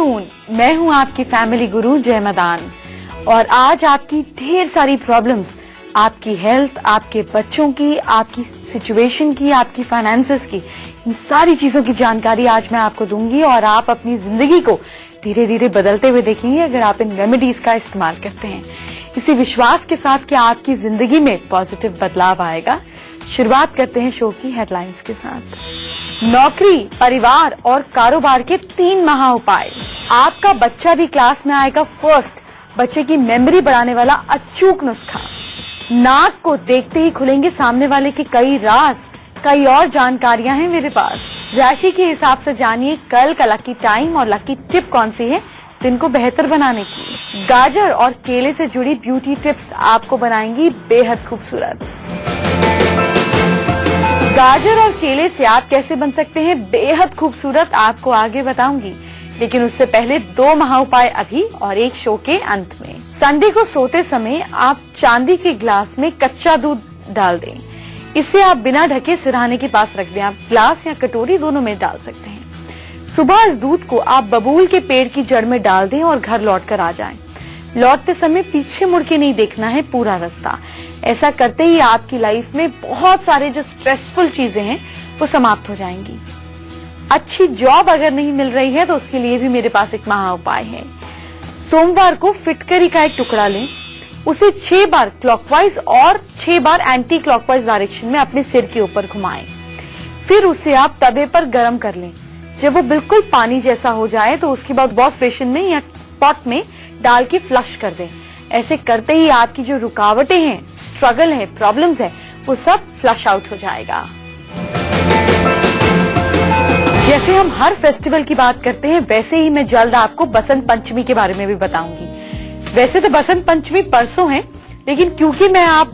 Afternoon, मैं हूं आपकी फैमिली गुरु जय मदान और आज आपकी ढेर सारी प्रॉब्लम्स, आपकी हेल्थ, आपके बच्चों की, आपकी सिचुएशन की, आपकी फाइनेंसेस की, इन सारी चीजों की जानकारी आज मैं आपको दूंगी और आप अपनी जिंदगी को धीरे धीरे बदलते हुए देखेंगे अगर आप इन रेमेडीज का इस्तेमाल करते हैं। इसी विश्वास के साथ कि आपकी जिंदगी में पॉजिटिव बदलाव आएगा, शुरुआत करते हैं शो की हेडलाइंस के साथ। नौकरी, परिवार और कारोबार के 3 महा उपाय। आपका बच्चा भी क्लास में आएगा फर्स्ट, बच्चे की मेमोरी बढ़ाने वाला अचूक नुस्खा। नाक को देखते ही खुलेंगे सामने वाले के कई राज, कई और जानकारियां हैं मेरे पास। राशि के हिसाब से जानिए कल का लकी टाइम और लकी टिप कौन सी है दिन को बेहतर बनाने की। गाजर और केले से जुड़ी ब्यूटी टिप्स आपको बनाएंगी बेहद खूबसूरत। गाजर और केले से आप कैसे बन सकते हैं बेहद खूबसूरत, आपको आगे बताऊंगी, लेकिन उससे पहले 2 महा उपाय अभी और एक शो के अंत में। संडे को सोते समय आप चांदी के ग्लास में कच्चा दूध डाल दें। इसे आप बिना ढके सिरहाने के पास रख दें। आप ग्लास या कटोरी दोनों में डाल सकते हैं। सुबह इस दूध को आप बबूल के पेड़ की जड़ में डाल दें और घर लौट कर आ जाएं। लौटते समय पीछे मुड़ के नहीं देखना है पूरा रास्ता। ऐसा करते ही आपकी लाइफ में बहुत सारे जो स्ट्रेसफुल चीजें हैं वो समाप्त हो जाएंगी। अच्छी जॉब अगर नहीं मिल रही है तो उसके लिए भी मेरे पास एक महा उपाय है। सोमवार को फिटकरी का एक टुकड़ा लें, उसे 6 बार क्लॉकवाइज और 6 बार एंटी क्लॉकवाइज डायरेक्शन में अपने सिर के ऊपर घुमाएं। फिर उसे आप तवे पर गर्म कर लें। जब वो बिल्कुल पानी जैसा हो जाए तो उसके बाद वॉश बेसिन में या पॉट में डाल के फ्लश कर दें। ऐसे करते ही आपकी जो रुकावटें हैं, स्ट्रगल है, प्रॉब्लम्स है, वो सब फ्लश आउट हो जाएगा। जैसे हम हर फेस्टिवल की बात करते हैं वैसे ही मैं जल्द आपको बसंत पंचमी के बारे में भी बताऊंगी। वैसे तो बसंत पंचमी परसों है, लेकिन क्योंकि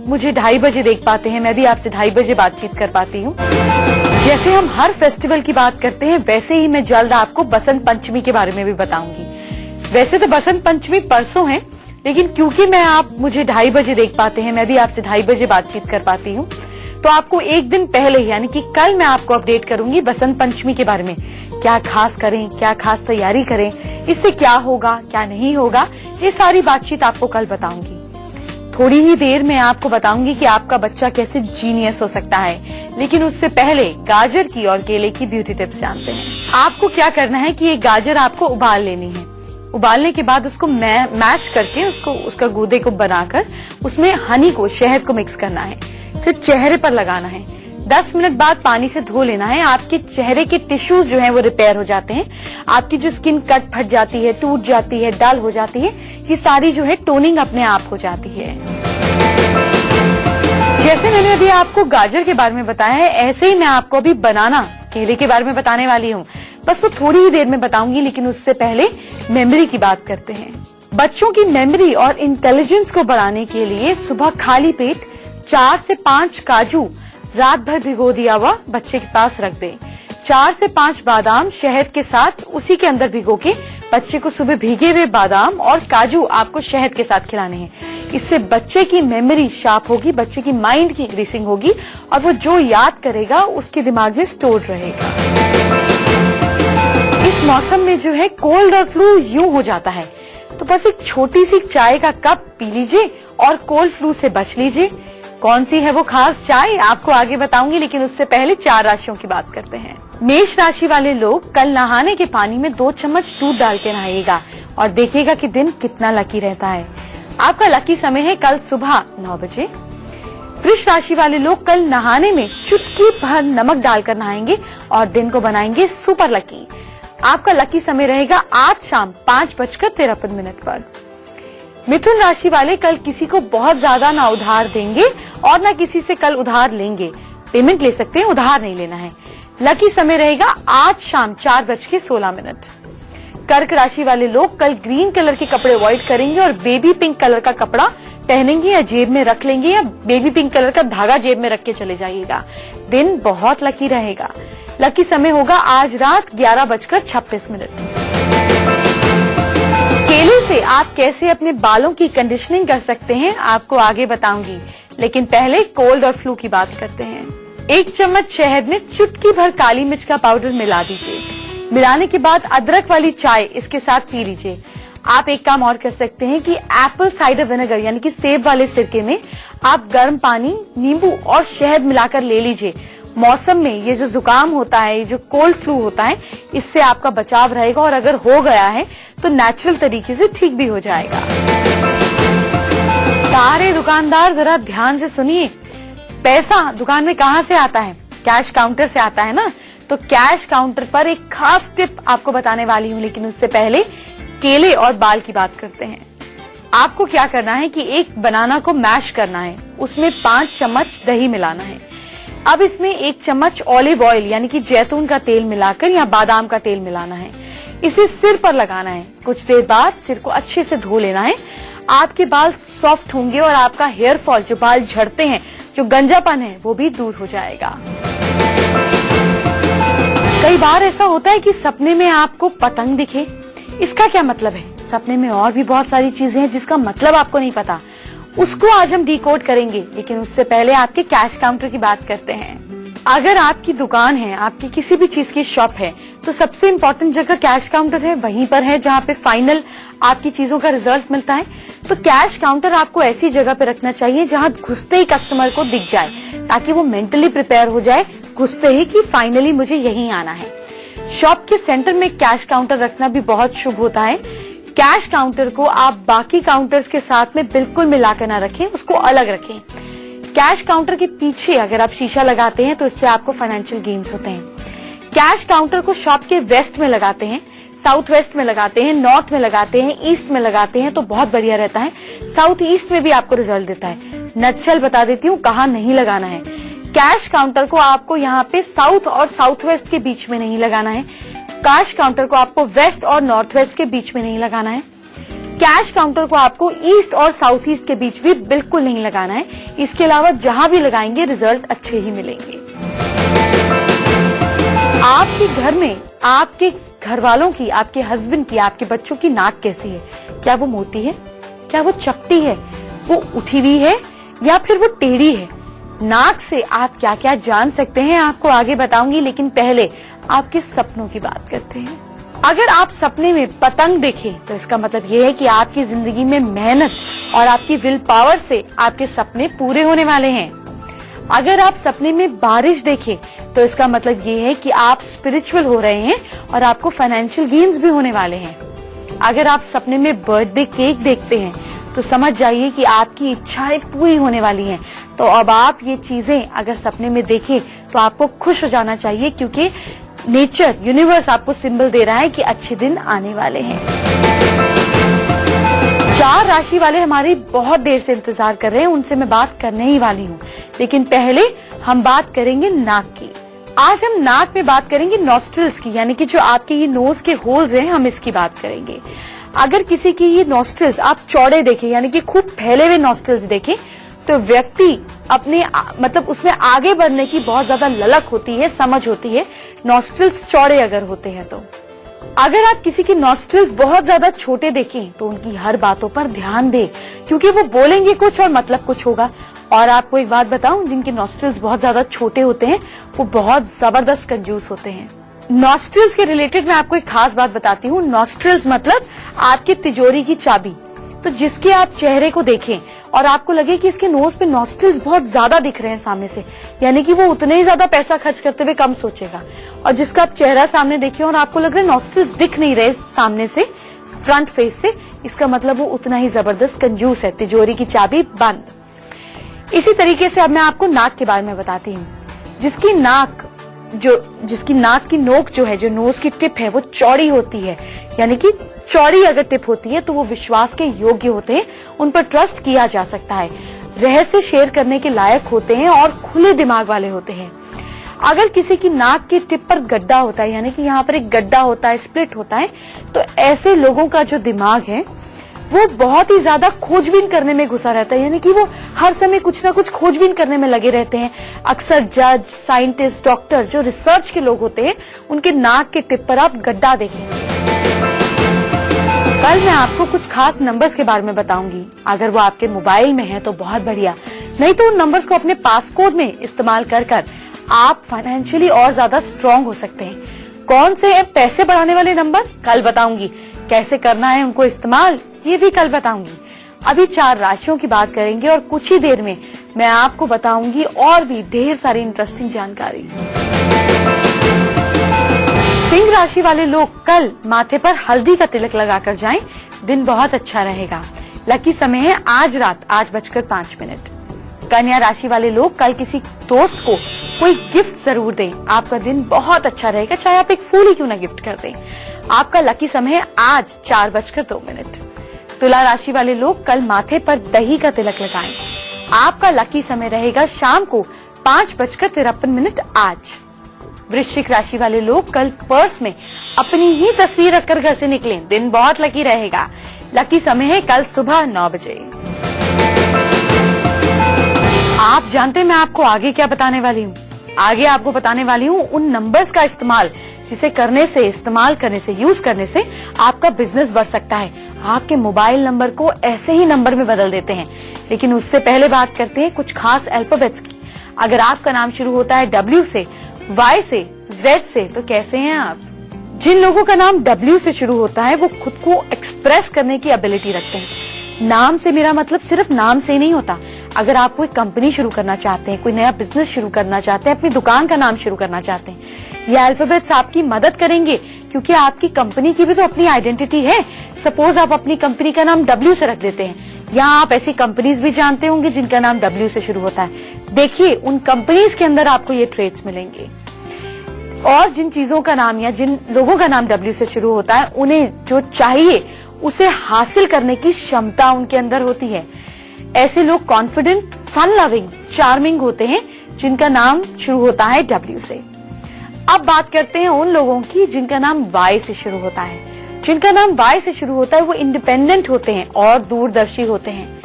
मुझे 2:30 बजे देख पाते हैं, मैं भी आपसे 2:30 बजे बातचीत कर पाती हूँ। जैसे हम हर फेस्टिवल की बात करते हैं वैसे ही मैं जल्द आपको बसंत पंचमी के बारे में भी बताऊंगी। वैसे तो बसंत पंचमी परसों है, लेकिन क्योंकि मुझे 2:30 बजे देख पाते हैं, मैं भी आपसे 2:30 बजे बातचीत कर पाती हूँ, तो आपको एक दिन पहले यानी कि कल मैं आपको अपडेट करूंगी बसंत पंचमी के बारे में। क्या खास करें, क्या खास तैयारी करें, इससे क्या होगा, क्या नहीं होगा, ये सारी बातचीत आपको कल बताऊंगी। थोड़ी ही देर में आपको बताऊंगी कि आपका बच्चा कैसे जीनियस हो सकता है, लेकिन उससे पहले गाजर की और केले की ब्यूटी टिप्स जानते हैं। आपको क्या करना है कि ये गाजर आपको उबाल लेनी है। उबालने के बाद उसको मैश करके उसका गूदे को बनाकर उसमें हनी को, शहद को मिक्स करना है। फिर चेहरे पर लगाना है। 10 मिनट बाद पानी से धो लेना है। आपके चेहरे के टिश्यूज जो हैं वो रिपेयर हो जाते हैं। आपकी जो स्किन कट फट जाती है, टूट जाती है, डल हो जाती है, ये सारी जो है टोनिंग अपने आप हो जाती है। जैसे मैंने अभी आपको गाजर के बारे में बताया है, ऐसे ही मैं आपको अभी बनाना, केले के बारे में बताने वाली हूँ। बस वो थोड़ी ही देर में बताऊंगी, लेकिन उससे पहले मेमोरी की बात करते हैं। बच्चों की मेमोरी और इंटेलिजेंस को बढ़ाने के लिए सुबह खाली पेट 4 से 5 काजू रात भर भिगो दिया हुआ बच्चे के पास रख दें। 4 से 5 बादाम शहद के साथ उसी के अंदर भिगो के बच्चे को सुबह भीगे हुए बादाम और काजू आपको शहद के साथ खिलाने हैं। इससे बच्चे की मेमोरी शार्प होगी, बच्चे की माइंड की इंक्रीजिंग होगी और वो जो याद करेगा उसके दिमाग में स्टोर रहेगा। इस मौसम में जो है कोल्ड और फ्लू यूं हो जाता है, तो बस एक छोटी सी चाय का कप पी लीजिए और कोल्ड फ्लू से बच लीजिए। कौन सी है वो खास चाय आपको आगे बताऊंगी, लेकिन उससे पहले 4 राशियों की बात करते हैं। मेष राशि वाले लोग कल नहाने के पानी में 2 चम्मच दूध डाल के नहाइएगा और देखिएगा कि दिन कितना लकी रहता है। आपका लकी समय है कल सुबह 9 बजे। वृष राशि वाले लोग कल नहाने में चुटकी भर नमक डालकर नहाएंगे और दिन को बनाएंगे सुपर लकी। आपका लकी समय रहेगा आज शाम 5:53 पर। मिथुन राशि वाले कल किसी को बहुत ज्यादा ना उधार देंगे और ना किसी से कल उधार लेंगे। पेमेंट ले सकते हैं, उधार नहीं लेना है। लकी समय रहेगा आज शाम 4:16। कर्क राशि वाले लोग कल ग्रीन कलर के कपड़े अवॉइड करेंगे और बेबी पिंक कलर का कपड़ा पहनेंगे या जेब में रख लेंगे, या बेबी पिंक कलर का धागा जेब में रख के चले जाइएगा। दिन बहुत लकी रहेगा। लकी समय होगा आज रात 11:26। केले से आप कैसे अपने बालों की कंडीशनिंग कर सकते हैं आपको आगे बताऊंगी, लेकिन पहले कोल्ड और फ्लू की बात करते हैं। 1 चम्मच शहद में चुटकी भर काली मिर्च का पाउडर मिला दीजिए। मिलाने के बाद अदरक वाली चाय इसके साथ पी लीजिए। आप एक काम और कर सकते हैं कि एप्पल साइडर विनेगर यानी कि सेब वाले सिरके में आप गर्म पानी, नींबू और शहद मिलाकर ले लीजिए। मौसम में ये जो जुकाम होता है, जो कोल्ड फ्लू होता है, इससे आपका बचाव रहेगा और अगर हो गया है तो नेचुरल तरीके से ठीक भी हो जाएगा। सारे दुकानदार जरा ध्यान से सुनिए, पैसा दुकान में कहाँ से आता है? कैश काउंटर से आता है ना। तो कैश काउंटर पर एक खास टिप आपको बताने वाली हूँ, लेकिन उससे पहले केले और बाल की बात करते हैं। आपको क्या करना है कि एक बनाना को मैश करना है, उसमें 5 चम्मच दही मिलाना है। अब इसमें 1 चम्मच ऑलिव ऑयल यानी कि जैतून का तेल मिलाकर या बादाम का तेल मिलाना है। इसे सिर पर लगाना है। कुछ देर बाद सिर को अच्छे से धो लेना है। आपके बाल सॉफ्ट होंगे और आपका हेयर फॉल, जो बाल झड़ते हैं, जो गंजापन है, वो भी दूर हो जाएगा। कई बार ऐसा होता है कि सपने में आपको पतंग दिखे। इसका क्या मतलब है? सपने में और भी बहुत सारी चीजें हैं जिसका मतलब आपको नहीं पता, उसको आज हम डिकोड करेंगे। लेकिन उससे पहले आपके कैश काउंटर की बात करते हैं। अगर आपकी दुकान है, आपकी किसी भी चीज की शॉप है, तो सबसे इम्पोर्टेंट जगह कैश काउंटर है, वहीं पर है जहाँ पे फाइनल आपकी चीजों का रिजल्ट मिलता है। तो कैश काउंटर आपको ऐसी जगह पे रखना चाहिए जहाँ घुसते ही कस्टमर को दिख जाए, ताकि वो मेंटली प्रिपेयर हो जाए घुसते ही कि फाइनली मुझे यहीं आना है। शॉप के सेंटर में कैश काउंटर रखना भी बहुत शुभ होता है। कैश काउंटर को आप बाकी काउंटर्स के साथ में बिल्कुल मिलाकर ना रखें, उसको अलग रखें। कैश काउंटर के पीछे अगर आप शीशा लगाते हैं तो इससे आपको फाइनेंशियल गेन्स होते हैं। कैश काउंटर को शॉप के वेस्ट में लगाते हैं, साउथ वेस्ट में लगाते हैं, नॉर्थ में लगाते हैं, ईस्ट में लगाते हैं तो बहुत बढ़िया रहता है। साउथ ईस्ट में भी आपको रिजल्ट देता है। नटशेल बता देती हूँ कहाँ नहीं लगाना है। कैश काउंटर को आपको यहाँ पे साउथ और साउथ वेस्ट के बीच में नहीं लगाना है। कैश काउंटर को आपको वेस्ट और नॉर्थ वेस्ट के बीच में नहीं लगाना है। कैश काउंटर को आपको ईस्ट और साउथ ईस्ट के बीच भी बिल्कुल नहीं लगाना है। इसके अलावा जहां भी लगाएंगे रिजल्ट अच्छे ही मिलेंगे। आपके घर में आपके घर वालों की, आपके हस्बैंड की, आपके बच्चों की नाक कैसी है? क्या वो मोटी है? क्या वो चपटी है? वो उठी हुई है या फिर वो टेढ़ी है? नाक से आप क्या क्या जान सकते हैं आपको आगे बताऊंगी, लेकिन पहले आपके सपनों की बात करते हैं। अगर आप सपने में पतंग देखें तो इसका मतलब ये है कि आपकी जिंदगी में मेहनत और आपकी विल पावर से आपके सपने पूरे होने वाले हैं। अगर आप सपने में बारिश देखें तो इसका मतलब ये है कि आप स्पिरिचुअल हो रहे हैं और आपको फाइनेंशियल गेन्स भी होने वाले हैं। अगर आप सपने में बर्थडे केक देखते हैं तो समझ जाइए कि आपकी इच्छाएं पूरी होने वाली हैं। तो अब आप ये चीजें अगर सपने में देखें तो आपको खुश हो जाना चाहिए, क्योंकि नेचर, यूनिवर्स आपको सिंबल दे रहा है कि अच्छे दिन आने वाले हैं। 4 राशि वाले हमारी बहुत देर से इंतजार कर रहे हैं, उनसे मैं बात करने ही वाली हूँ। लेकिन पहले हम बात करेंगे नाक की। आज हम नाक में बात करेंगे नॉस्ट्रिल्स की, यानी कि जो आपके ये नोज के होल्स हैं, हम इसकी बात करेंगे। अगर किसी की ये नॉस्ट्रिल्स आप चौड़े देखें, यानी कि खूब फैले हुए नॉस्ट्रिल्स देखें, तो व्यक्ति अपने मतलब उसमें आगे बढ़ने की बहुत ज्यादा ललक होती है, समझ होती है। नॉस्ट्रिल्स चौड़े अगर होते हैं तो। अगर आप किसी की नॉस्ट्रिल्स बहुत ज्यादा छोटे देखें तो उनकी हर बातों पर ध्यान दें, क्योंकि वो बोलेंगे कुछ और मतलब कुछ होगा। और आपको एक बात बताऊं, जिनके नॉस्ट्रिल्स बहुत ज्यादा छोटे होते हैं वो बहुत जबरदस्त कंजूस होते हैं। नॉस्ट्रिल्स के रिलेटेड मैं आपको एक खास बात बताती हूँ। नॉस्ट्रिल्स मतलब आपकी तिजोरी की चाबी। तो जिसके आप चेहरे को देखें और आपको लगे कि इसके नोज पे नॉस्ट्रिल्स बहुत ज्यादा दिख रहे हैं सामने से, यानी कि वो उतने ही ज्यादा पैसा खर्च करते हुए कम सोचेगा। और जिसका आप चेहरा सामने देखें और आपको लग रहा है नॉस्ट्रिल्स दिख नहीं रहे सामने से, फ्रंट फेस से, इसका मतलब वो उतना ही जबरदस्त कंजूस है, तिजोरी की चाबी बंद। इसी तरीके से अब मैं आपको नाक के बारे में बताती हूँ। जिसकी नाक की नोक जो है, जो नोज की टिप है, वो चौड़ी होती है, यानी कि चौड़ी अगर टिप होती है तो वो विश्वास के योग्य होते हैं, उन पर ट्रस्ट किया जा सकता है, रहस्य शेयर करने के लायक होते हैं और खुले दिमाग वाले होते हैं। अगर किसी की नाक की टिप पर गड्ढा होता है, यानी कि यहाँ पर एक गड्ढा होता है, स्प्लिट होता है, तो ऐसे लोगों का जो दिमाग है वो बहुत ही ज्यादा खोजबीन करने में घुसा रहता है, यानी कि वो हर समय कुछ ना कुछ खोजबीन करने में लगे रहते हैं। अक्सर जज, साइंटिस्ट, डॉक्टर, जो रिसर्च के लोग होते हैं, उनके नाक के टिप पर आप गड्ढा देखेंगे। कल मैं आपको कुछ खास नंबर्स के बारे में बताऊंगी। अगर वो आपके मोबाइल में है तो बहुत बढ़िया, नहीं तो उन नंबर्स को अपने पासकोड में इस्तेमाल कर आप फाइनेंशियली और ज्यादा स्ट्रांग हो सकते हैं। कौन से हैं पैसे बढ़ाने वाले नंबर, कल बताऊंगी। कैसे करना है उनको इस्तेमाल, ये भी कल बताऊंगी। अभी 4 राशियों की बात करेंगे और कुछ ही देर में मैं आपको बताऊंगी और भी ढेर सारी इंटरेस्टिंग जानकारी। सिंह राशि वाले लोग कल माथे पर हल्दी का तिलक लगाकर जाएं, दिन बहुत अच्छा रहेगा। लकी समय है आज रात 8:05। कन्या राशि वाले लोग कल किसी दोस्त को कोई गिफ्ट जरूर दें, आपका दिन बहुत अच्छा रहेगा, चाहे आप एक फूल ही क्यों ना गिफ्ट कर दें। आपका लकी समय है आज 4:02। तुला राशि वाले लोग कल माथे पर दही का तिलक लगाएं, आपका लकी समय रहेगा शाम को 5:53 आज। वृश्चिक राशि वाले लोग कल पर्स में अपनी ही तस्वीर रखकर घर से निकलें, दिन बहुत लकी रहेगा। लकी समय है कल सुबह 9 बजे। आप जानते हैं मैं आपको आगे क्या बताने वाली हूँ? आगे आपको बताने वाली हूँ उन नंबर्स का इस्तेमाल जिसे करने से, इस्तेमाल करने से, यूज करने से आपका बिजनेस बढ़ सकता है। आपके मोबाइल नंबर को ऐसे ही नंबर में बदल देते हैं। लेकिन उससे पहले बात करते हैं कुछ खास अल्फाबेट्स की। अगर आपका नाम शुरू होता है W से, Y से, Z से, तो कैसे हैं आप? जिन लोगों का नाम W से शुरू होता है वो खुद को एक्सप्रेस करने की एबिलिटी रखते हैं। नाम से मेरा मतलब सिर्फ नाम से ही नहीं होता। अगर आप कोई कंपनी शुरू करना चाहते हैं, कोई नया बिजनेस शुरू करना चाहते हैं, अपनी दुकान का नाम शुरू करना चाहते हैं, ये अल्फाबेट्स आपकी मदद करेंगे क्योंकि आपकी कंपनी की भी तो अपनी आइडेंटिटी है। सपोज आप अपनी कंपनी का नाम W से रख देते हैं, या आप ऐसी कंपनीज भी जानते होंगे जिनका नाम W से शुरू होता है। देखिए उन कंपनीज के अंदर आपको ये ट्रेड्स मिलेंगे। और जिन चीजों का नाम या जिन लोगों का नाम W से शुरू होता है, उन्हें जो चाहिए उसे हासिल करने की क्षमता उनके अंदर होती है। ऐसे लोग कॉन्फिडेंट, फन लविंग, चार्मिंग होते हैं जिनका नाम शुरू होता है W से। अब बात करते हैं उन लोगों की जिनका नाम Y से शुरू होता है। जिनका नाम Y से शुरू होता है वो इंडिपेंडेंट होते हैं और दूरदर्शी होते हैं।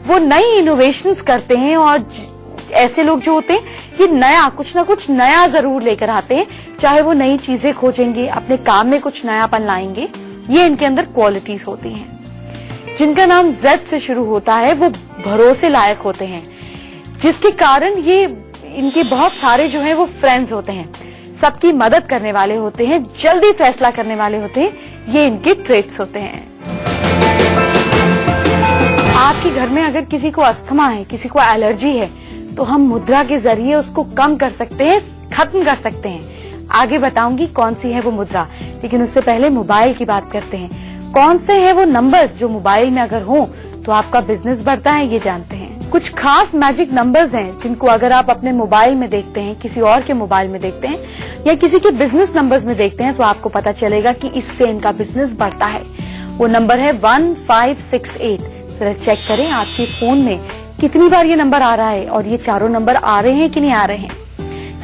वो नई इनोवेशंस करते हैं और ऐसे लोग जो होते हैं ये नया, कुछ ना कुछ नया जरूर लेकर आते हैं। चाहे वो नई चीजें खोजेंगे, अपने काम में कुछ नयापन लाएंगे, ये इनके अंदर क्वालिटीज होती हैं। जिनका नाम Z से शुरू होता है वो भरोसे लायक होते हैं, जिसके कारण ये इनके बहुत सारे जो है वो फ्रेंड्स होते हैं, सबकी मदद करने वाले होते हैं, जल्दी फैसला करने वाले होते हैं। ये इनके ट्रेट्स होते हैं। आपके घर में अगर किसी को अस्थमा है, किसी को एलर्जी है, तो हम मुद्रा के जरिए उसको कम कर सकते हैं, खत्म कर सकते हैं। आगे बताऊंगी कौन सी है वो मुद्रा, लेकिन उससे पहले मोबाइल की बात करते हैं। कौन से है वो नंबर्स जो मोबाइल में अगर हो तो आपका बिजनेस बढ़ता है, ये जानते हैं। कुछ खास मैजिक नंबर्स हैं जिनको अगर आप अपने मोबाइल में देखते हैं, किसी और के मोबाइल में देखते हैं या किसी के बिजनेस नंबर्स में देखते हैं, तो आपको पता चलेगा कि इससे इनका बिजनेस बढ़ता है। वो नंबर है 1568। जरा चेक करें आपके फोन में कितनी बार ये नंबर आ रहा है और ये चारों नंबर आ रहे हैं कि नहीं आ रहे हैं।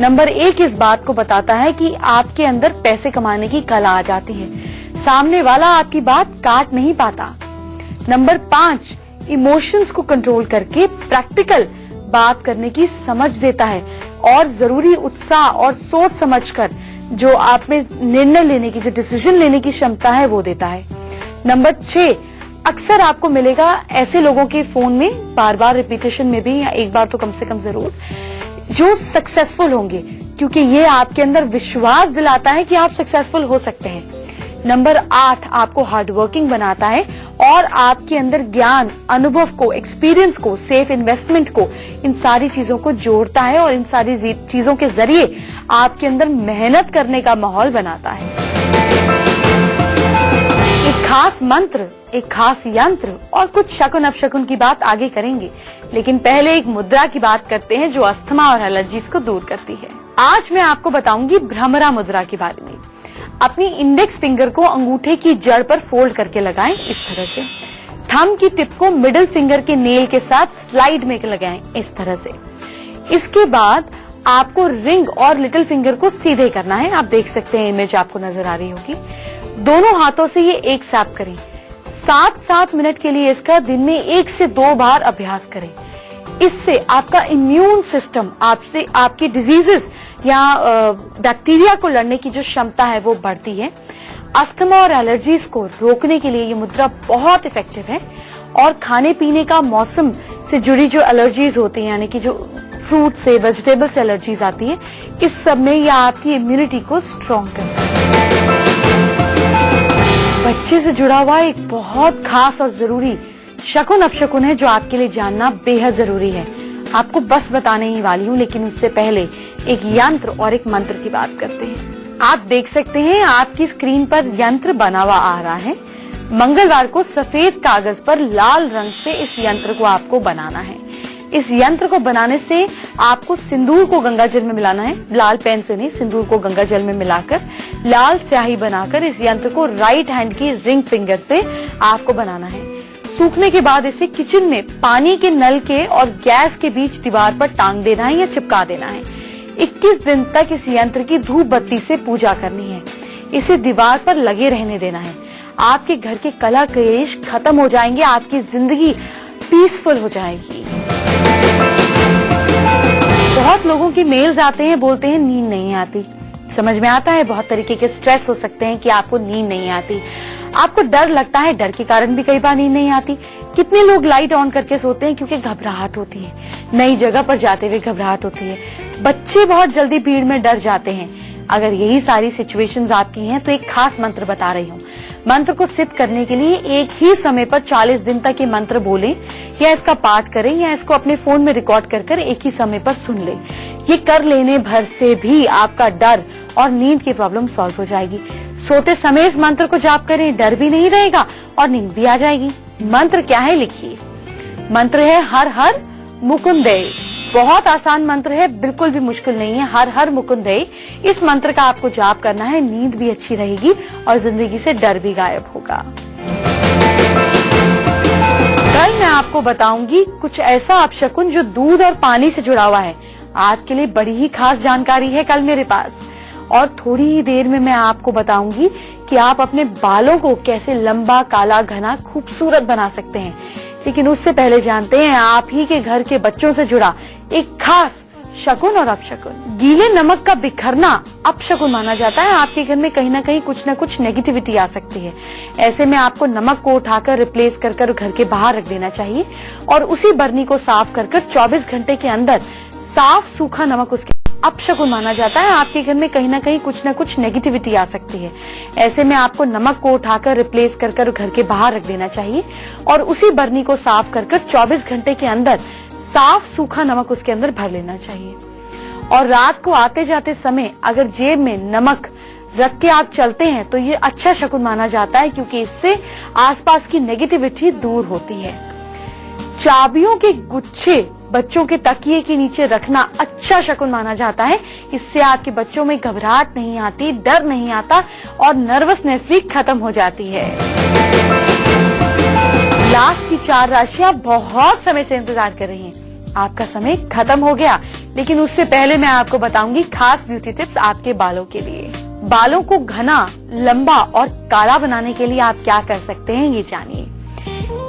नंबर 1 इस बात को बताता है कि आपके अंदर पैसे कमाने की कला आ जाती है, सामने वाला आपकी बात काट नहीं पाता। नंबर 5 इमोशंस को कंट्रोल करके प्रैक्टिकल बात करने की समझ देता है और जरूरी उत्साह और सोच समझकर जो आप में निर्णय लेने की, जो डिसीजन लेने की क्षमता है वो देता है। नंबर 6 अक्सर आपको मिलेगा ऐसे लोगों के फोन में, बार बार रिपीटेशन में भी या एक बार तो कम से कम जरूर, जो सक्सेसफुल होंगे, क्योंकि ये आपके अंदर विश्वास दिलाता है कि आप सक्सेसफुल हो सकते हैं। नंबर 8 आपको हार्डवर्किंग बनाता है और आपके अंदर ज्ञान, अनुभव को, एक्सपीरियंस को, सेफ इन्वेस्टमेंट को, इन सारी चीजों को जोड़ता है और इन सारी चीजों के जरिए आपके अंदर मेहनत करने का माहौल बनाता है। एक खास मंत्र, एक खास यंत्र और कुछ शकुन अपशकुन की बात आगे करेंगे, लेकिन पहले एक मुद्रा की बात करते हैं जो अस्थमा और एलर्जीज को दूर करती है। आज मैं आपको बताऊंगी भ्रमरा मुद्रा के बारे में। अपनी इंडेक्स फिंगर को अंगूठे की जड़ पर फोल्ड करके लगाएं इस तरह से। थंब की टिप को मिडिल फिंगर के नेल के साथ स्लाइड में लगाएं इस तरह से। इसके बाद आपको रिंग और लिटिल फिंगर को सीधे करना है। आप देख सकते हैं, इमेज आपको नजर आ रही होगी। दोनों हाथों से ये एक साथ करें। 7-7 मिनट के लिए इसका दिन में 1 से 2 बार अभ्यास करें। इससे आपका इम्यून सिस्टम, आपसे आपकी डिजीजेस या बैक्टीरिया को लड़ने की जो क्षमता है वो बढ़ती है। अस्थमा और एलर्जीज को रोकने के लिए ये मुद्रा बहुत इफेक्टिव है। और खाने पीने का मौसम से जुड़ी जो एलर्जीज होती हैं, यानी कि जो फ्रूट से, वेजिटेबल से एलर्जीज आती है, इस सब में ये आपकी इम्यूनिटी को स्ट्रॉन्ग करता है। बच्चे से जुड़ा हुआ एक बहुत खास और जरूरी शकुन अपशकुन है जो आपके लिए जानना बेहद जरूरी है। आपको बस बताने ही वाली हूँ, लेकिन उससे पहले एक यंत्र और एक मंत्र की बात करते हैं। आप देख सकते हैं आपकी स्क्रीन पर यंत्र बना हुआ आ रहा है। मंगलवार को सफेद कागज पर लाल रंग से इस यंत्र को आपको बनाना है। इस यंत्र को बनाने से आपको सिंदूर को गंगाजल में मिलाना है, लाल पेन से नहीं, सिंदूर को गंगाजल में मिलाकर लाल स्याही बनाकर इस यंत्र को राइट हैंड की रिंग फिंगर से आपको बनाना है। सूखने के बाद इसे किचन में पानी के नल के और गैस के बीच दीवार पर टांग देना है या चिपका देना है। 21 दिन तक इस यंत्र की धूप बत्ती से पूजा करनी है। इसे दीवार पर लगे रहने देना है। आपके घर के कलह क्लेश खत्म हो जाएंगे, आपकी जिंदगी पीसफुल हो जाएगी। बहुत लोगों की मेल्स आते हैं, बोलते हैं नींद नहीं आती। समझ में आता है, बहुत तरीके के स्ट्रेस हो सकते हैं कि आपको नींद नहीं आती। आपको डर लगता है, डर के कारण भी कई बार नींद नहीं आती। कितने लोग लाइट ऑन करके सोते हैं क्योंकि घबराहट होती है, नई जगह पर जाते हुए घबराहट होती है। बच्चे बहुत जल्दी भीड़ में डर जाते हैं। अगर यही सारी सिचुएशंस आपकी हैं तो एक खास मंत्र बता रही हूँ। मंत्र को सिद्ध करने के लिए एक ही समय पर 40 दिन तक ये मंत्र बोलें या इसका पाठ करें या इसको अपने फोन में रिकॉर्ड कर एक ही समय पर सुन लें। ये कर लेने भर से भी आपका डर और नींद की प्रॉब्लम सॉल्व हो जाएगी। सोते समय इस मंत्र को जाप करें, डर भी नहीं रहेगा और नींद भी आ जाएगी। मंत्र क्या है, लिखिए। मंत्र है हर हर मुकुंदे। बहुत आसान मंत्र है, बिल्कुल भी मुश्किल नहीं है। हर हर मुकुंदे, इस मंत्र का आपको जाप करना है। नींद भी अच्छी रहेगी और जिंदगी से डर भी गायब होगा। कल मैं आपको बताऊंगी कुछ ऐसा अपशकुन जो दूध और पानी से जुड़ा हुआ है। आज के लिए बड़ी ही खास जानकारी है कल मेरे पास। और थोड़ी ही देर में मैं आपको बताऊंगी कि आप अपने बालों को कैसे लंबा, काला, घना, खूबसूरत बना सकते हैं। लेकिन उससे पहले जानते हैं आप ही के घर के बच्चों से जुड़ा एक खास शकुन और अपशकुन। गीले नमक का बिखरना अपशकुन माना जाता है। आपके घर में कहीं ना कहीं कुछ न कुछ नेगेटिविटी आ सकती है। ऐसे में आपको नमक को उठाकर रिप्लेस कर घर के बाहर रख देना चाहिए और उसी बर्नी को साफ कर 24 घंटे के अंदर साफ सूखा नमक उसके अपशकुन माना जाता है। आपके घर में कहीं ना कहीं कुछ न कुछ नेगेटिविटी आ सकती है। ऐसे में आपको नमक को उठाकर रिप्लेस कर घर के बाहर रख देना चाहिए और उसी बर्नी को साफ कर 24 घंटे के अंदर साफ सूखा नमक उसके अंदर भर लेना चाहिए। और रात को आते जाते समय अगर जेब में नमक रख के आप चलते हैं तो ये अच्छा शकुन माना जाता है, क्योंकि इससे आसपास की नेगेटिविटी दूर होती है। चाबियों के गुच्छे बच्चों के तकिए के नीचे रखना अच्छा शकुन माना जाता है। इससे आपके बच्चों में घबराहट नहीं आती, डर नहीं आता और नर्वसनेस भी खत्म हो जाती है। लास्ट की 4 राशियां बहुत समय से इंतजार कर रही हैं। आपका समय खत्म हो गया, लेकिन उससे पहले मैं आपको बताऊंगी खास ब्यूटी टिप्स आपके बालों के लिए। बालों को घना, लंबा और काला बनाने के लिए आप क्या कर सकते हैं, ये जानिए।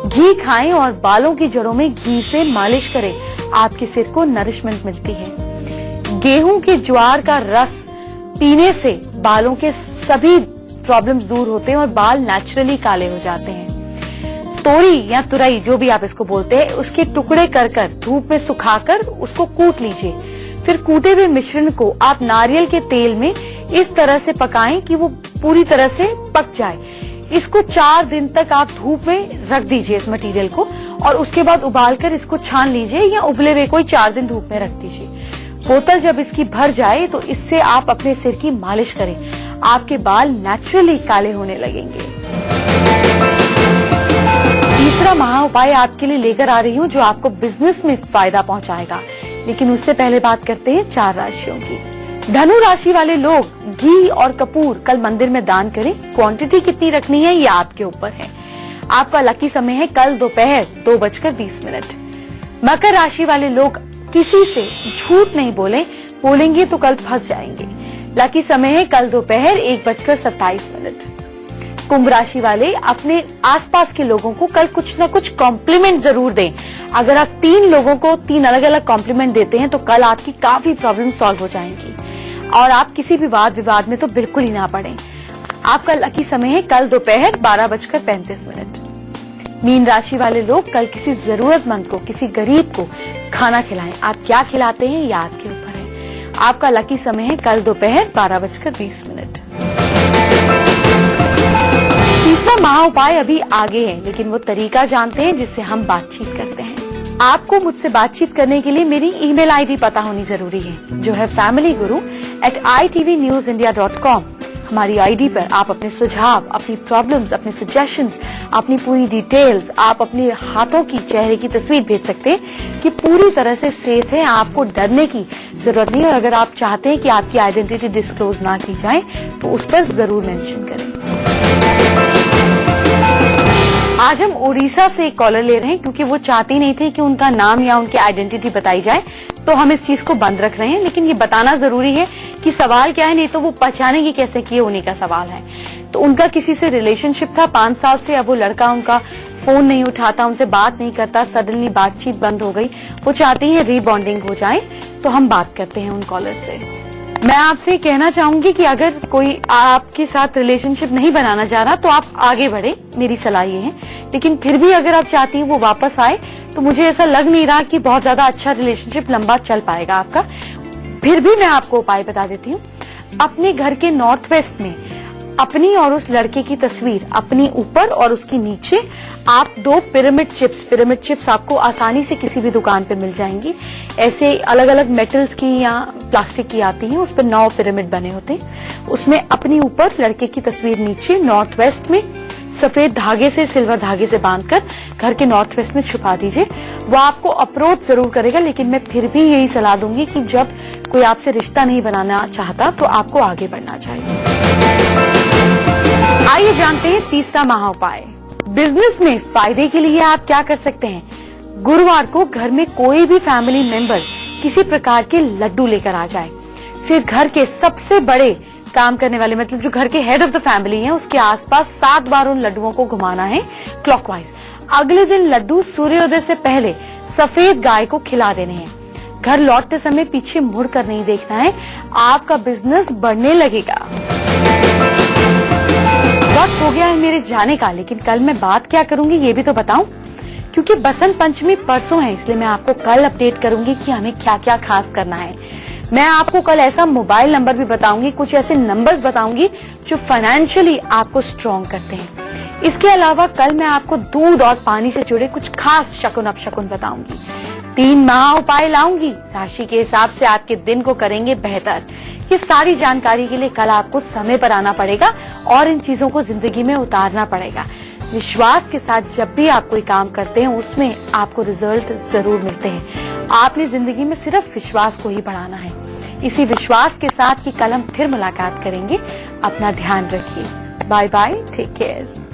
घी खाएं और बालों की जड़ों में घी से मालिश करें। आपके सिर को नरिशमेंट मिलती है। गेहूं के ज्वार का रस पीने से बालों के सभी प्रॉब्लम्स दूर होते हैं और बाल नेचुरली काले हो जाते हैं। तोरी या तुरई, जो भी आप इसको बोलते हैं, उसके टुकड़े कर धूप में सुखाकर उसको कूट लीजिए। फिर कूटे हुए मिश्रण को आप नारियल के तेल में इस तरह से पकाएं कि वो पूरी तरह से पक जाए। इसको 4 दिन तक आप धूप में रख दीजिए इस मटेरियल को, और उसके बाद उबालकर इसको छान लीजिए या उबले हुए कोई 4 दिन धूप में रख दीजिए। बोतल जब इसकी भर जाए तो इससे आप अपने सिर की मालिश करें। आपके बाल नेचुरली काले होने लगेंगे। तीसरा महा उपाय आपके लिए लेकर आ रही हूँ जो आपको बिजनेस में फायदा पहुंचाएगा। लेकिन उससे पहले बात करते हैं 4 राशियों की। धनु राशि वाले लोग घी और कपूर कल मंदिर में दान करें। क्वांटिटी कितनी रखनी है ये आपके ऊपर है। आपका लकी समय है कल दोपहर 2:20। मकर राशि वाले लोग किसी से झूठ नहीं बोलेंगे तो कल फंस जाएंगे। लकी समय है कल दोपहर 1:27। कुंभ राशि वाले अपने आसपास के लोगों को कल कुछ न कुछ कॉम्प्लीमेंट जरूर दें। अगर आप 3 लोगों को 3 अलग अलग कॉम्प्लीमेंट देते हैं तो कल आपकी काफी प्रॉब्लम सॉल्व हो जाएंगी और आप किसी भी वाद विवाद में तो बिल्कुल ही ना पड़े। आपका लकी समय है कल दोपहर 12:35। मीन राशि वाले लोग कल किसी जरूरतमंद को, किसी गरीब को खाना खिलाएं। आप क्या खिलाते हैं ये आपके ऊपर है। आपका लकी समय है कल दोपहर 12:20। तीसरा महा उपाय अभी आगे है, लेकिन वो तरीका जानते हैं जिससे हम बातचीत करते हैं। आपको मुझसे बातचीत करने के लिए मेरी ईमेल आईडी पता होनी जरूरी है, जो है familyguru@itvnewsindia.com। हमारी आईडी पर आप अपने सुझाव, अपनी प्रॉब्लम्स, अपने सजेशंस, अपनी पूरी डिटेल्स, आप अपने हाथों की, चेहरे की तस्वीर भेज सकते हैं कि पूरी तरह से सेफ है, आपको डरने की जरूरत नहीं। और अगर आप चाहते हैं कि आपकी आइडेंटिटी डिस्क्लोज ना की जाए तो उस पर जरूर मेंशन करें। आज हम उड़ीसा से एक कॉलर ले रहे हैं, क्योंकि वो चाहती नहीं थी कि उनका नाम या उनकी आइडेंटिटी बताई जाए, तो हम इस चीज को बंद रख रहे हैं। लेकिन ये बताना जरूरी है कि सवाल क्या है, नहीं तो वो पहचानेंगे कैसे कि ये उन्हीं का सवाल है। तो उनका किसी से रिलेशनशिप था 5 साल से, अब वो लड़का उनका फोन नहीं उठाता, उनसे बात नहीं करता, सडनली बातचीत बंद हो गई। वो चाहती है रीबॉन्डिंग हो जाए, तो हम बात करते हैं उन कॉलर से। मैं आपसे कहना चाहूंगी कि अगर कोई आपके साथ रिलेशनशिप नहीं बनाना चाह रहा तो आप आगे बढ़े, मेरी सलाह ये है। लेकिन फिर भी अगर आप चाहती हैं वो वापस आए, तो मुझे ऐसा लग नहीं रहा कि बहुत ज्यादा अच्छा रिलेशनशिप लंबा चल पाएगा आपका। फिर भी मैं आपको उपाय बता देती हूँ। अपने घर के नॉर्थ वेस्ट में अपनी और उस लड़के की तस्वीर, अपनी ऊपर और उसकी नीचे आप 2 पिरामिड चिप्स आपको आसानी से किसी भी दुकान पे मिल जाएंगी। ऐसे अलग अलग मेटल्स की या प्लास्टिक की आती हैं, उस पर 9 पिरामिड बने होते हैं। उसमें अपनी ऊपर लड़के की तस्वीर, नीचे नॉर्थ वेस्ट में सफेद धागे से, सिल्वर धागे से बांधकर घर के नॉर्थ वेस्ट में छुपा दीजिए। वो आपको अप्रोच जरूर करेगा, लेकिन मैं फिर भी यही सलाह दूंगी कि जब कोई आपसे रिश्ता नहीं बनाना चाहता तो आपको आगे बढ़ना चाहिए। आइए जानते हैं तीसरा महा उपाय। बिजनेस में फायदे के लिए आप क्या कर सकते हैं। गुरुवार को घर में कोई भी फैमिली मेंबर किसी प्रकार के लड्डू लेकर आ जाए, फिर घर के सबसे बड़े काम करने वाले, मतलब जो घर के हेड ऑफ द फैमिली है, उसके आसपास 7 बार उन लड्डुओं को घुमाना है क्लॉकवाइज। अगले दिन लड्डू सूर्योदय से पहले सफेद गाय को खिला देने हैं। घर लौटते समय पीछे मुड़कर नहीं देखना है, आपका बिजनेस बढ़ने लगेगा। वक्त हो गया है मेरे जाने का, लेकिन कल मैं बात क्या करूंगी ये भी तो बताऊं। क्योंकि बसंत पंचमी परसों है, इसलिए मैं आपको कल अपडेट करूंगी कि हमें क्या क्या खास करना है। मैं आपको कल ऐसा मोबाइल नंबर भी बताऊंगी, कुछ ऐसे नंबर्स बताऊंगी जो फाइनेंशियली आपको स्ट्रॉन्ग करते हैं। इसके अलावा कल मैं आपको दूध और पानी से जुड़े कुछ खास शकुन अपशकुन बताऊंगी। 3 महा उपाय लाऊंगी, राशि के हिसाब से आपके दिन को करेंगे बेहतर। ये सारी जानकारी के लिए कल आपको समय पर आना पड़ेगा और इन चीजों को जिंदगी में उतारना पड़ेगा। विश्वास के साथ जब भी आप कोई काम करते हैं उसमें आपको रिजल्ट जरूर मिलते हैं। आपने जिंदगी में सिर्फ विश्वास को ही बढ़ाना है। इसी विश्वास के साथ कि कल हम फिर मुलाकात करेंगे। अपना ध्यान रखिए। Bye bye, take care.